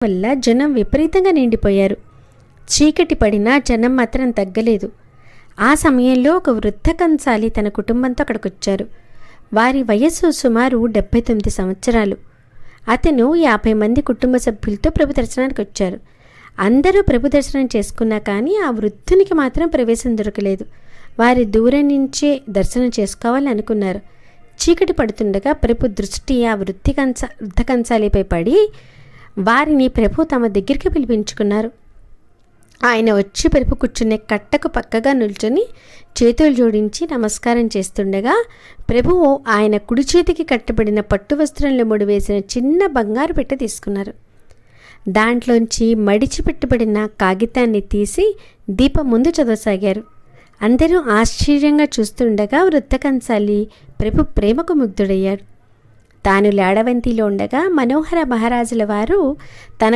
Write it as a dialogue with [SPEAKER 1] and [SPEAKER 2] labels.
[SPEAKER 1] వల్ల జనం విపరీతంగా నిండిపోయారు. చీకటి పడినా జనం మాత్రం తగ్గలేదు. ఆ సమయంలో ఒక వృద్ధ కంసాలి తన కుటుంబంతో అక్కడికొచ్చారు. వారి వయస్సు సుమారు 79 సంవత్సరాలు. అతను 50 మంది కుటుంబ సభ్యులతో ప్రభు దర్శనానికి వచ్చారు. అందరూ ప్రభు దర్శనం చేసుకున్నా కానీ ఆ వృద్ధునికి మాత్రం ప్రవేశం దొరకలేదు. వారి దూరం నుంచే దర్శనం చేసుకోవాలని అనుకున్నారు. చీకటి పడుతుండగా ప్రభు దృష్టి ఆ వృద్ధ కంసాలిపై పడి వారిని ప్రభు తమ దగ్గరికి పిలిపించుకున్నారు. ఆయన వచ్చి ప్రభు కూర్చునే కట్టకు పక్కగా నిల్చొని చేతులు జోడించి నమస్కారం చేస్తుండగా ప్రభువు ఆయన కుడి చేతికి కట్టబడిన పట్టు వస్త్రంలో ముడివేసిన చిన్న బంగారు పెట్టె తీసుకున్నారు. దాంట్లోంచి మడిచి పెట్టబడిన కాగితాన్ని తీసి దీపం ముందు చదవసాగారు. అందరూ ఆశ్చర్యంగా చూస్తుండగా వృద్ధ కంసాలి ప్రభు ప్రేమకు ముగ్ధుడయ్యాడు. తాను లాడవంతిలో ఉండగా మనోహర మహారాజుల వారు తన